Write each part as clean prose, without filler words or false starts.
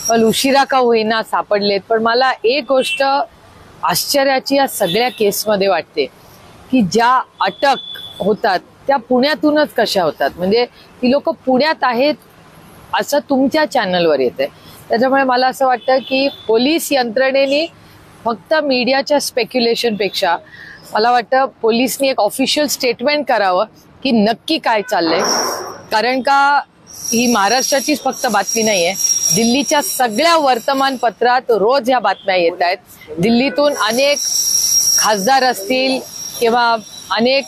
पण उशिरा का होईना सापडलेत. पण मला एक गोष्ट आश्चर्याची या सगळ्या केसमध्ये वाटते की ज्या अटक होतात त्या पुण्यातूनच कशा होतात. म्हणजे ती लोक पुण्यात आहेत असं तुमच्या चॅनलवर येते. त्याच्यामुळे मला असं वाटतं की पोलीस यंत्रणेने फक्त मीडियाच्या स्पेक्युलेशनपेक्षा मला वाटतं पोलिसनी एक ऑफिशियल स्टेटमेंट करावं की नक्की काय चाललंय. कारण का ही महाराष्ट्राचीच फक्त बातमी नाहीये, दिल्लीच्या सगळ्या वर्तमानपत्रात रोज ह्या बातम्या येत आहेत. दिल्लीतून अनेक खासदार असतील किंवा अनेक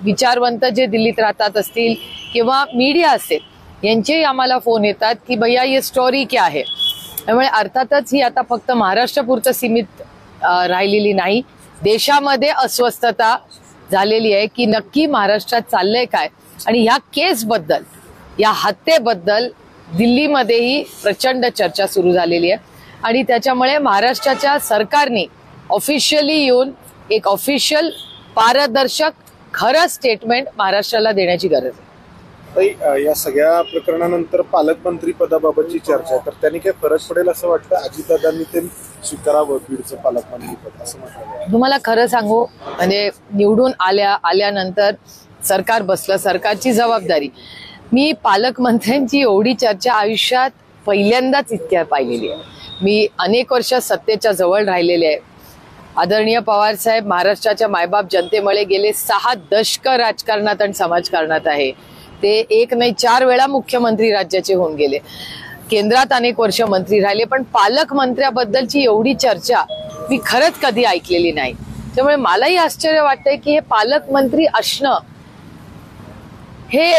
विचारवंत जे दिल्लीत राहतात असतील किंवा मीडिया असेल यांचेही आम्हाला फोन येतात की भैया ये स्टोरी क्या है. त्यामुळे अर्थातच ही आता फक्त महाराष्ट्रापुरतं सीमित राहिलेली नाही, देशामध्ये अस्वस्थता झालेली आहे की नक्की महाराष्ट्रात चाललंय काय. आणि ह्या केसबद्दल, या हत्येबद्दल दिल्लीमध्येही प्रचंड चर्चा सुरू झालेली आहे. आणि त्याच्यामुळे महाराष्ट्राच्या सरकारने ऑफिशियली येऊन एक ऑफिशियल पारदर्शक खरं स्टेटमेंट महाराष्ट्राला देण्याची गरज आहे. या सगळ्या प्रकरणानंतर पालकमंत्री पदाबाबतची चर्चा आहे, तर त्यांनी काय फरक पडेल असं वाटतं? अजितदादांनी ते स्वीकारावं बीडचं पालकमंत्री पद असं म्हटलं. तुम्हाला खरं सांगू, म्हणजे निवडून आल्यानंतर सरकार बसलं, सरकारची जबाबदारी. मी पालकमंत्र्यांची एवढी चर्चा आयुष्यात पहिल्यांदाच इतक्या पाहिलेली आहे. मी अनेक वर्ष सत्तेच्या जवळ राहिलेले आहे. आदरणीय पवार साहेब महाराष्ट्राच्या मायबाप जनतेमुळे गेले 6 दशक राजकारणात आणि समाजकारणात आहे. ते 1 नाही 4 वेळा मुख्यमंत्री राज्याचे होऊन गेले, केंद्रात अनेक वर्ष मंत्री राहिले. पण पालकमंत्र्याबद्दलची एवढी चर्चा मी खरंच कधी ऐकलेली नाही. त्यामुळे मलाही आश्चर्य वाटतंय की हे पालकमंत्री असणं हे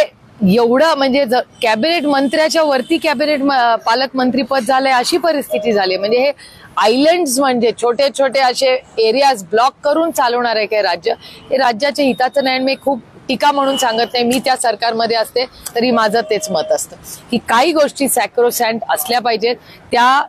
एवढं, म्हणजे कॅबिनेट मंत्र्याच्या वरती कॅबिनेट पालकमंत्री पद झालंय अशी परिस्थिती झाली. म्हणजे हे आयलंड्स, म्हणजे छोटे छोटे असे एरियाज ब्लॉक करून चालवणार आहे काय राज्य. हे राज्याच्या हिताचं नाही. मी खूप टीका म्हणून सांगत नाही, मी त्या सरकारमध्ये असते तरी माझं तेच मत असतं की काही गोष्टी सॅक्रोसॅन्ट असल्या पाहिजेत, त्या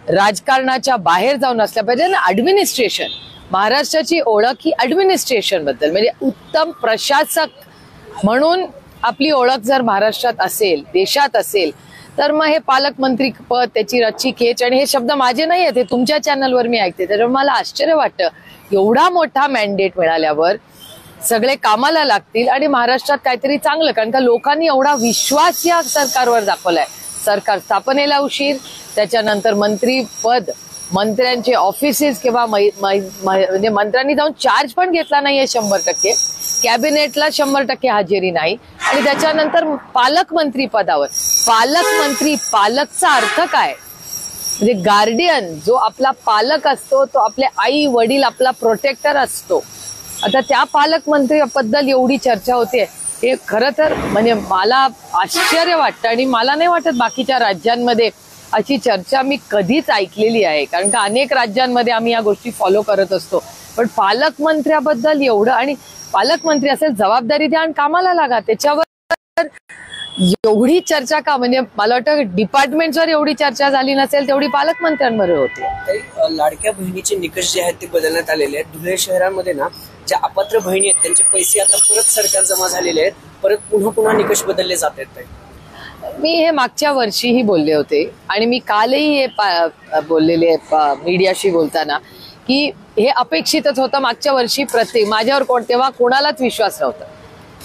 राजकारणाच्या बाहेर जाऊन असल्या पाहिजे. ना ऍडमिनिस्ट्रेशन, महाराष्ट्राची ओळख ही ऍडमिनिस्ट्रेशन बद्दल, म्हणजे उत्तम प्रशासक म्हणून आपली ओळख जर महाराष्ट्रात असेल, देशात असेल, तर मग हे पालकमंत्री पद, त्याची रच्ची खेच, आणि हे शब्द माझे नाही आहेत, हे तुमच्या चॅनलवर मी ऐकते. त्याच्यामुळे मला आश्चर्य वाटतं एवढा मोठा मॅन्डेट मिळाल्यावर सगळे कामाला लागतील आणि महाराष्ट्रात काहीतरी चांगलं. कारण का लोकांनी एवढा विश्वास या सरकारवर दाखवलाय. सरकार स्थापनेला उशीर, त्याच्यानंतर मंत्रीपद, मंत्र्यांचे ऑफिसेस किंवा म्हणजे मंत्र्यांनी जाऊन चार्ज पण घेतला नाहीये 100%, कॅबिनेटला 100% हजेरी नाही. आणि त्याच्यानंतर पालकमंत्री पदावर पालकमंत्री, पालकचा अर्थ काय? म्हणजे गार्डियन, जो आपला पालक असतो तो आपले आई वडील आपला प्रोटेक्टर असतो. आता त्या पालकमंत्र्याबद्दल एवढी चर्चा होते, हे खरं तर म्हणजे मला आश्चर्य वाटतं. आणि मला नाही वाटत बाकीच्या राज्यांमध्ये अशी चर्चा मी कधीच ऐकलेली आहे. कारण का अनेक राज्यांमध्ये आम्ही या गोष्टी फॉलो करत असतो, पण पालकमंत्र्याबद्दल एवढं. आणि पालकमंत्री असेल, जबाबदारी द्या आणि कामाला लागा. त्याच्यावर एवढी चर्चा का? म्हणजे मला वाटतं डिपार्टमेंटवर एवढी चर्चा झाली नसेल तेवढी पालकमंत्र्यांवर होते. लाडक्या बहिणीचे निकष जे आहेत ते बदलण्यात आलेले आहेत. धुळे शहरामध्ये ना ज्या अपात्र बहिणी आहेत त्यांचे पैसे आता परत सरकार जमा झालेले आहेत, परत पुन्हा निकष बदलले जात आहेत. मी हे मागच्या वर्षीही बोलले होते आणि मी कालही हे बोललेले मीडियाशी बोलताना की हे अपेक्षितच होतं. मागच्या वर्षी माझ्यावर तेव्हा कोणालाच विश्वास नव्हता.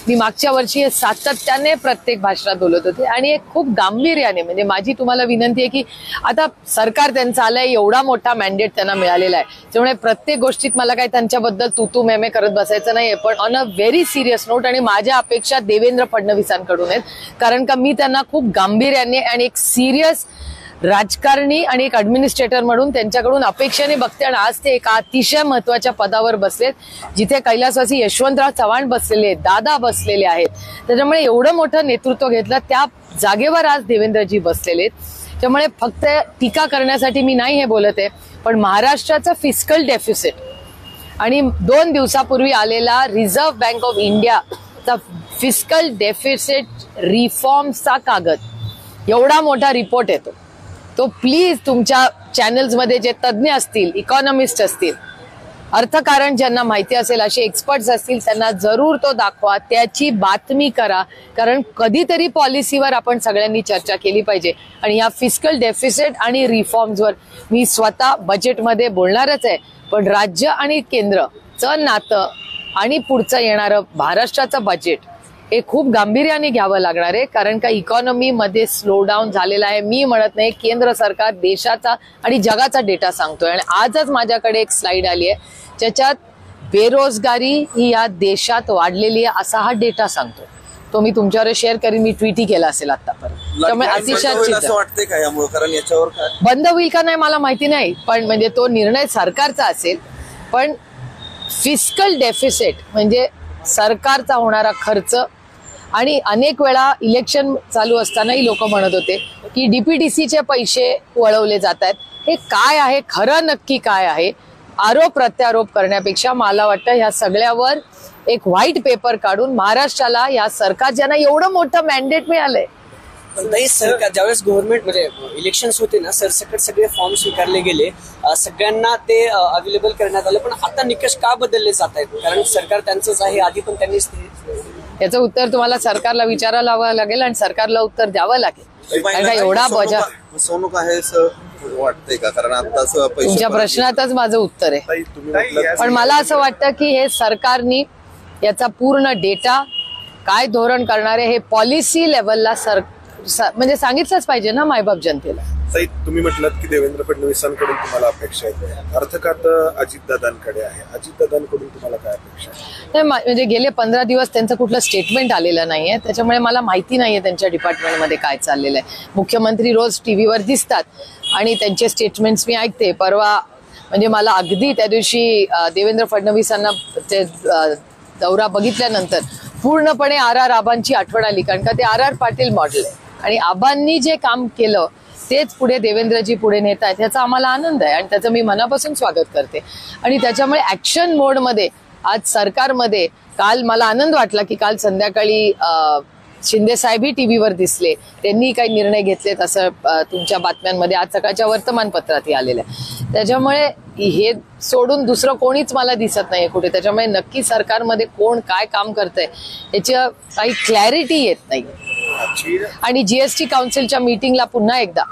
मी मागच्या वर्षी हे सातत्याने प्रत्येक भाषणात बोलत होते आणि एक खूप गांभीर्याने, म्हणजे माझी तुम्हाला विनंती आहे की आता सरकार त्यांचं आलंय, एवढा मोठा मॅन्डेट त्यांना मिळालेला आहे, त्यामुळे प्रत्येक गोष्टीत मला काही त्यांच्याबद्दल तू मेमे करत बसायचं नाहीये. पण on a very serious note, आणि माझ्या अपेक्षा देवेंद्र फडणवीसांकडून आहेत. कारण का मी त्यांना खूप गांभीर्याने आणि एक सिरियस राजकारणी आणि एक ऍडमिनिस्ट्रेटर म्हणून त्यांच्याकडून अपेक्षेने बघते. आणि आज ते एका अतिशय महत्वाच्या पदावर बसलेत, जिथे कैलासवासी यशवंतराव चव्हाण बसलेले आहेत, दादा बसलेले आहेत. त्याच्यामुळे एवढं मोठं नेतृत्व घेतलं, त्या जागेवर आज देवेंद्रजी बसलेले आहेत. त्यामुळे फक्त टीका करण्यासाठी मी नाही हे बोलत आहे, पण महाराष्ट्राचं फिस्कल डेफिसिट आणि 2 दिवसापूर्वी आलेला रिझर्व्ह बँक ऑफ इंडियाचा फिस्कल डेफिसिट रिफॉर्मचा कागद, एवढा मोठा रिपोर्ट येतो, तो प्लीज तुमच्या चॅनल्समध्ये जे तज्ज्ञ असतील, इकॉनॉमिस्ट असतील, अर्थकारण ज्यांना माहिती असेल, असे एक्सपर्ट्स असतील, त्यांना जरूर तो दाखवा, त्याची बातमी करा. कारण कधीतरी पॉलिसीवर आपण सगळ्यांनी चर्चा केली पाहिजे. आणि या फिस्कल डेफिसिट आणि रिफॉर्म्सवर मी स्वतः बजेटमध्ये बोलणारच आहे. पण राज्य आणि केंद्रचं नातं आणि पुढचं येणारं महाराष्ट्राचं बजेट हे खूप गांभीर्याने घ्यावं लागणार आहे. कारण का इकॉनॉमीमध्ये स्लो डाऊन झालेला आहे. मी म्हणत नाही, केंद्र सरकार देशाचा आणि जगाचा डेटा सांगतोय. आणि आजच माझ्याकडे एक स्लाइड आली आहे ज्याच्यात बेरोजगारी ही या देशात वाढलेली आहे असा हा डेटा सांगतो. तो मी तुमच्यावर शेअर करीन. मी ट्विटही केला असेल आतापर्यंत. त्यामुळे अतिशय वाटतंय का यामुळे, कारण याच्यावर बंद होईल का नाही मला माहिती नाही, पण म्हणजे तो निर्णय सरकारचा असेल. पण फिस्कल डेफिसिट म्हणजे सरकारचा होणारा खर्च. आणि अनेक वेळा इलेक्शन चालू असतानाही लोक म्हणत होते की डीपीटीसीचे पैसे वळवले जात आहेत. हे काय आहे, खरं नक्की काय आहे, आरोप प्रत्यारोप करण्यापेक्षा मला वाटतं ह्या सगळ्यावर एक व्हाईट पेपर काढून महाराष्ट्राला या सरकार ज्यांना एवढं मोठं मॅन्डेट मिळालंय. सरकार ज्यावेळेस गव्हर्नमेंट म्हणजे इलेक्शन्स होते ना, सरसकट सगळे फॉर्म स्वीकारले गेले, सगळ्यांना ते अवेलेबल करण्यात आले. पण आता निकष का बदलले जात आहेत? कारण सरकार त्यांचंच आहे, आधी पण त्यांनीच याचं उत्तर तुम्हाला सरकारला विचारायला लागेल आणि सरकारला उत्तर द्यावं लागेल. कारण का एवढा बजा फसवणूक आहे वाटतंय का? कारण आताच तुमच्या प्रश्नातच माझं उत्तर आहे. पण मला असं वाटतं की हे सरकारनी याचा पूर्ण डेटा, काय धोरण करणार आहे हे पॉलिसी लेवलला म्हणजे सांगितलंच पाहिजे ना मायबाप जनतेला. ताई, तुम्ही म्हटलात की देवेंद्र फडणवीसांकडून तुम्हाला अपेक्षा आहे, अर्थ खातं अजितदादांकडे आहे. अजितदादांकडून तुम्हाला काय अपेक्षा आहे? नाही, म्हणजे गेले 15 दिवस त्यांचं कुठलं स्टेटमेंट आलेलं नाहीये. त्याच्यामुळे मला माहिती नाहीये त्यांच्या डिपार्टमेंटमध्ये काय चाललेलं आहे. मुख्यमंत्री रोज टीव्हीवर दिसतात आणि त्यांचे स्टेटमेंट्स मी ऐकते. परवा म्हणजे मला अगदी त्या दिवशी देवेंद्र फडणवीसांना ते दौरा बघितल्यानंतर पूर्णपणे RR आबांची आठवण आली. कारण का ते RR पाटील मॉडेल आहे आणि आबांनी जे काम केलं तेच पुढे देवेंद्रजी पुढे नेत आहेत, याचा आम्हाला आनंद आहे आणि त्याचं मी मनापासून स्वागत करते. आणि त्याच्यामुळे ऍक्शन मोडमध्ये आज सरकारमध्ये काल मला आनंद वाटला की काल संध्याकाळी शिंदे साहेबही टीव्हीवर दिसले, त्यांनी काही निर्णय घेतलेत असं तुमच्या बातम्यांमध्ये आज सकाळच्या वर्तमानपत्रातही आलेलं आहे. त्याच्यामुळे हे सोडून दुसरं कोणीच मला दिसत नाहीये कुठे. त्याच्यामुळे नक्की सरकारमध्ये कोण काय काम करतंय याची काही क्लॅरिटी येत नाही. आणि जीएसटी काउन्सिलच्या मीटिंगला पुन्हा एकदा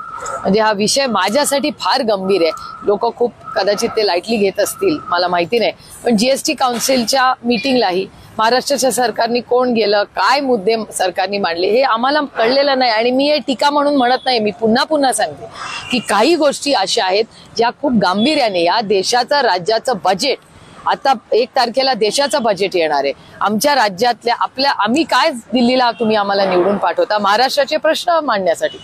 म्हणजे हा विषय माझ्यासाठी फार गंभीर आहे. लोक खूप कदाचित ते लाईटली घेत असतील, मला माहिती नाही. पण जीएसटी काउन्सिलच्या मीटिंगलाही महाराष्ट्राच्या सरकारने कोण गेलं, काय मुद्दे सरकारने मांडले हे आम्हाला कळलेलं नाही. आणि मी हे टीका म्हणून म्हणत नाही, मी पुन्हा पुन्हा सांगते की काही गोष्टी अशा आहेत ज्या खूप गांभीर्याने या देशाचं राज्याचं बजेट, आता 1 तारखेला देशाचं बजेट येणार आहे. आमच्या राज्यातल्या आम्ही काय दिल्लीला तुम्ही आम्हाला निवडून पाठवता महाराष्ट्राचे प्रश्न मांडण्यासाठी.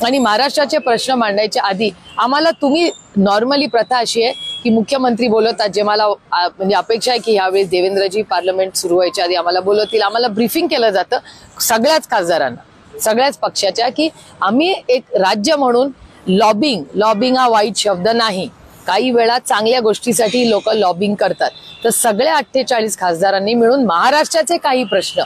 आणि महाराष्ट्राचे प्रश्न मांडायच्या आधी आम्हाला तुम्ही नॉर्मली प्रथा अशी आहे की मुख्यमंत्री बोलवतात, जे मला म्हणजे अपेक्षा आहे की यावेळी देवेंद्रजी पार्लमेंट सुरू व्हायच्या आधी आम्हाला बोलवतील. आम्हाला ब्रीफिंग केलं जातं सगळ्याच खासदारांना, सगळ्याच पक्षाच्या, की आम्ही एक राज्य म्हणून लॉबिंग हा वाईट शब्द नाही, काही वेळा चांगल्या गोष्टीसाठी लोक लॉबिंग करतात. तर सगळ्या 48 खासदारांनी मिळून महाराष्ट्राचे काही प्रश्न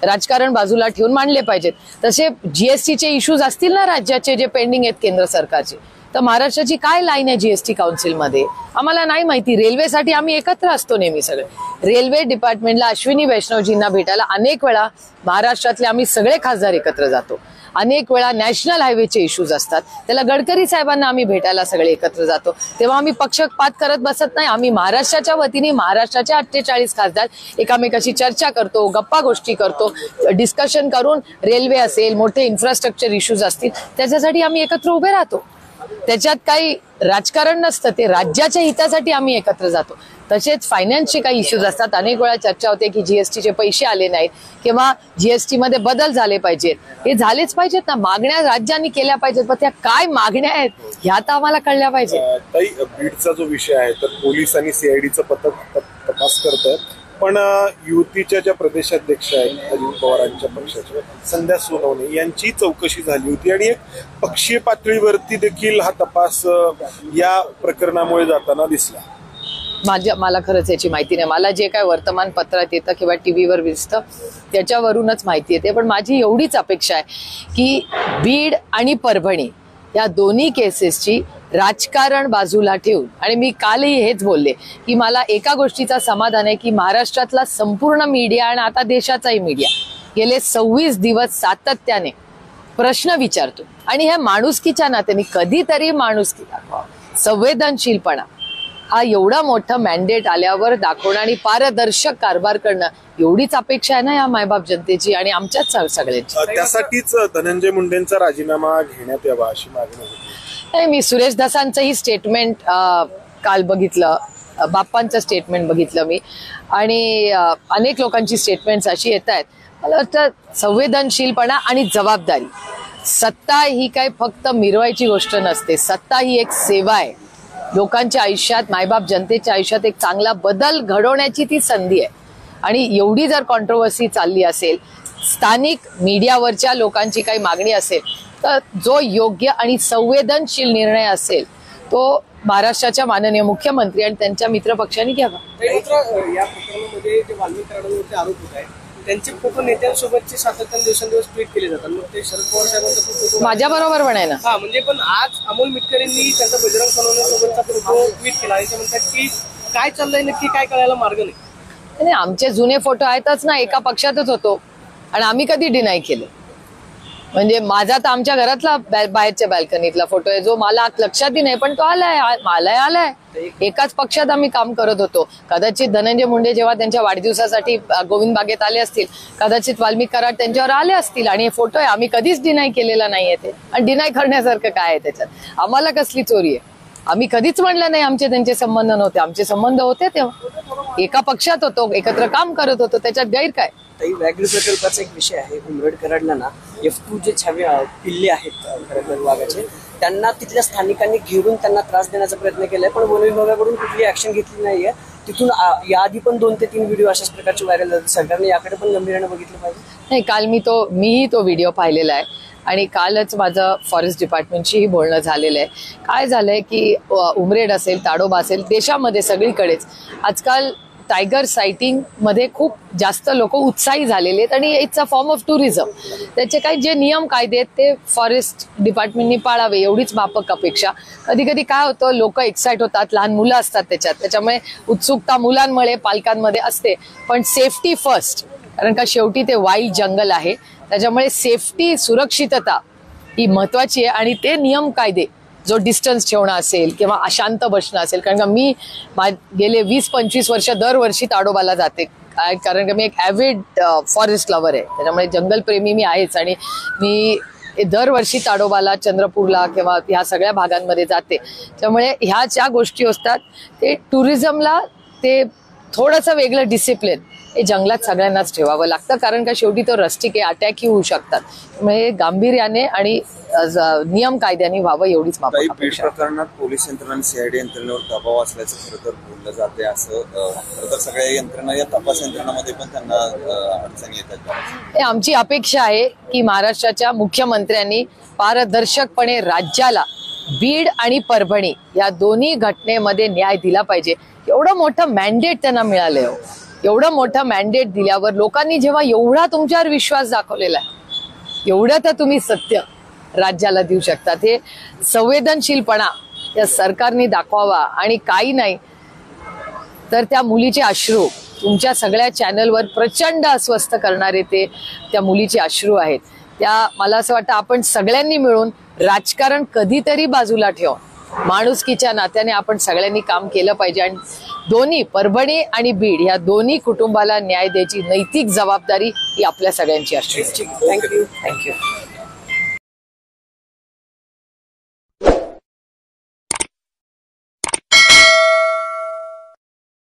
राजकारण बाजूला ठेवून मांडले पाहिजेत. तसे जीएसटीचे इश्यूज असतील ना राज्याचे जे पेंडिंग आहेत केंद्र सरकारचे, तर महाराष्ट्राची काय लाईन आहे जीएसटी काउन्सिलमध्ये आम्हाला नाही माहिती. रेल्वेसाठी आम्ही एकत्र असतो नेहमी सगळे. रेल्वे डिपार्टमेंटला अश्विनी वैष्णवजींना भेटायला अनेक वेळा महाराष्ट्रातले आम्ही सगळे खासदार एकत्र जातो. अनेक वेळा नॅशनल हायवेचे इश्यूज असतात, त्याला गडकरी साहेबांना आम्ही भेटायला सगळे एकत्र जातो. तेव्हा आम्ही पक्षपात करत बसत नाही. आम्ही महाराष्ट्राच्या वतीने महाराष्ट्राचे 48 खासदार एकामेकाशी चर्चा करतो, गप्पा गोष्टी करतो, डिस्कशन करून रेल्वे असेल, मोठे इन्फ्रास्ट्रक्चर इश्यूज असतील त्याच्यासाठी आम्ही एकत्र उभे राहतो. त्याच्यात काही राजकारण नसतं, ते राज्याच्या हितासाठी आम्ही एकत्र जातो. तसेच फायनान्सचे काही इश्यूज असतात. अनेक वेळा चर्चा होते की जीएसटीचे पैसे आले नाहीत किंवा जीएसटी मध्ये बदल झाले पाहिजेत. हे झालेच पाहिजेत ना, मागण्या राज्यांनी केल्या पाहिजेत, पण त्या काय मागण्या आहेत ह्या तर आम्हाला कळल्या पाहिजे. ताई, बीडचा जो विषय आहे तर पोलीस आणि सीआयडीचं पथक तपास करतंय, पण युतीच्या ज्या प्रदेशाध्यक्ष आहेत अजित पवारांच्या पक्षाच्या संध्या सोनवणे यांची चौकशी झाली होती आणि एक पक्षीय पातळीवरती देखील हा तपास या प्रकरणामुळे जाताना दिसला. मला खरंच याची माहिती नाही. मला जे काय वर्तमानपत्रात येतं किंवा टीव्हीवर दिसतं त्याच्यावरूनच माहिती येते. पण माझी एवढीच अपेक्षा आहे की बीड आणि परभणी या दोन्ही केसेसची राजकारण बाजूला ठेवून, आणि मी कालही हेच बोलले की मला एका गोष्टीचा समाधान आहे की महाराष्ट्रातला संपूर्ण मीडिया आणि आता देशाचाही मीडिया गेले 26 दिवस सातत्याने प्रश्न विचारतो, आणि ह्या माणुसकीच्या नात्याने कधीतरी माणुसकी दाखवा, संवेदनशीलपणा हा एवढा मोठा मॅन्डेट आल्यावर दाखवणं आणि पारदर्शक कारभार करणं एवढीच अपेक्षा आहे ना या मायबाप जनतेची आणि आमच्याच सगळ्यांची. त्यासाठीच धनंजय मुंडेंचा राजीनामा घेण्यात यावा अशी मागणी होती. नाही, मी सुरेश धसांचंही स्टेटमेंट काल बघितलं, बाप्पांचं स्टेटमेंट बघितलं मी, आणि अनेक लोकांची स्टेटमेंट्स अशी येत आहेत. मला वाटतं संवेदनशीलपणा आणि जबाबदारी, सत्ता ही काय फक्त मिरवायची गोष्ट नसते, सत्ता ही एक सेवा आहे. लोकांच्या आयुष्यात, मायबाप जनतेच्या आयुष्यात एक चांगला बदल घडवण्याची ती संधी आहे. आणि एवढी जर कॉन्ट्रोवर्सी चालली असेल, स्थानिक मीडियावरच्या लोकांची काही मागणी असेल, तर जो योग्य आणि संवेदनशील निर्णय असेल तो महाराष्ट्राच्या माननीय मुख्यमंत्री आणि त्यांच्या मित्रपक्षांनी घ्यावा. या प्रकरणामध्ये जे वाल्मिकी कराडांवरचे आरोप होत आहेत त्यांचे फोटो नेत्यांसोबतचे सातत्याने दिवसेंदिवस ट्विट केले जातात. मग ते शरद पवार साहेबांचा फोटो माझ्या बरोबर पण आहे ना. हा, म्हणजे पण आज अमोल मिटकरींनी त्यांचा बजरंग सोनवणे सोबतचा फोटो ट्विट केला आणि ते म्हणतात की काय चाललंय नक्की, काय कळायला मार्ग नाही. आणि आमचे जुने फोटो आहेतच ना, एका पक्षातच होतो आणि आम्ही कधी डिनाय केलं. म्हणजे माझा तर आमच्या घरातला बाहेरच्या बाल्कनीतला फोटो आहे जो मला लक्षातही नाही, पण तो आलाय. एकाच पक्षात आम्ही काम करत होतो. कदाचित धनंजय मुंडे जेव्हा त्यांच्या वाढदिवसासाठी गोविंद बागेत आले असतील, कदाचित वाल्मिकी कराड त्यांच्यावर आले असतील, आणि हे फोटो आहे, आम्ही कधीच डिनाय केलेला नाहीये ते. आणि डिनाय करण्यासारखं काय आहे त्याच्यात? आम्हाला कसली चोरी आहे? आम्ही कधीच म्हणलं नाही आमचे त्यांचे संबंध नव्हते. आमचे संबंध होते तेव्हा एका पक्षात होतो, एकत्र काम करत होतो, त्याच्यात गैर काय? व्याघ्र प्रकल्पाचा एक विषय आहे. उमरेड कराडला ना F2 जे छावे पिल्ले आहेत खरं विभागाचे, त्यांना तिथल्या स्थानिकांनी घेऊन त्यांना त्रास देण्याचा प्रयत्न केलाय, पण वन विभागाकडून कुठली ऍक्शन घेतली नाहीये. तिथून याआधी पण 2 ते 3 व्हिडिओ अशाच प्रकारचे व्हायरल झाले. सरकारने याकडे पण गंभीरपणे बघितलं पाहिजे. नाही, काल मीही तो व्हिडिओ पाहिलेला आहे आणि कालच माझं फॉरेस्ट डिपार्टमेंटशीही बोलणं झालेलं आहे. काय झालंय की उमरेड असेल, ताडोबा असेल, देशामध्ये सगळीकडेच आजकाल टायगर सायटिंग मध्ये खूप जास्त लोक उत्साही झालेले आहेत आणि it's a form of tourism. त्याचे काही जे नियम कायदे आहेत ते फॉरेस्ट डिपार्टमेंटनी पाळावे एवढीच माफक अपेक्षा. कधी कधी काय होतं, लोक एक्साइट होतात, लहान मुलं असतात त्याच्यामुळे उत्सुकता मुलांमुळे पालकांमध्ये असते, पण सेफ्टी फर्स्ट, कारण का शेवटी ते वाईल्ड जंगल आहे, त्याच्यामुळे सेफ्टी, सुरक्षितता ही महत्वाची आहे. आणि ते नियम कायदे, जो डिस्टन्स ठेवणं असेल किंवा अशांत बसणं असेल, कारण का मी गेले 20-25 वर्ष दरवर्षी ताडोबाला जाते, कारण का मी एक ॲव्हिड फॉरेस्ट लव्हर आहे, त्याच्यामुळे जंगलप्रेमी मी आहेच. आणि मी दरवर्षी ताडोबाला, चंद्रपूरला किंवा ह्या सगळ्या भागांमध्ये जाते. त्यामुळे ह्या ज्या गोष्टी असतात ते टुरिझमला ते थोडंसं वेगळं डिसिप्लिन हे जंगलात सगळ्यांनाच ठेवावं लागतं, कारण का शेवटी तो रस्टिक आहे, अटॅकही होऊ शकतात. त्यामुळे गांभीर्याने आणि नियम कायद्याने व्हावं एवढीच माफक बीड अपेक्षा. प्रकरणात पोलीस यंत्रणा आणि सीआयडी यंत्रणेवर दबाव असल्याचं खरं तर बोललं जाते. असं खरं तर सगळ्या यंत्रणा, या तपास यंत्रणामध्ये पण त्यांना अडचणी येतात. हे आमची अपेक्षा आहे की महाराष्ट्राच्या मुख्यमंत्र्यांनी पारदर्शकपणे राज्याला बीड आणि परभणी या दोन्ही घटनेमध्ये न्याय दिला पाहिजे. एवढं मोठं मॅन्डेट त्यांना मिळालंय. एवढं मोठं मॅन्डेट दिल्यावर लोकांनी जेव्हा एवढा तुमच्यावर विश्वास दाखवलेला आहे, एवढं तर तुम्ही सत्य राज्याला देऊ शकतात. हे संवेदनशीलपणा या सरकारने दाखवावा. आणि काही नाही तर त्या मुलीचे अश्रू, तुमच्या सगळ्या चॅनलवर प्रचंड अस्वस्थ करणारे ते त्या मुलीचे अश्रू आहेत. त्या मला असं वाटतं आपण सगळ्यांनी मिळून राजकारण कधीतरी बाजूला ठेवून माणुसकीच्या नात्याने आपण सगळ्यांनी काम केलं पाहिजे. आणि दोन्ही परभणी आणि बीड या दोन्ही कुटुंबाला न्याय द्यायची नैतिक जबाबदारी ही आपल्या सगळ्यांची असते. थँक्यू. थँक्यू.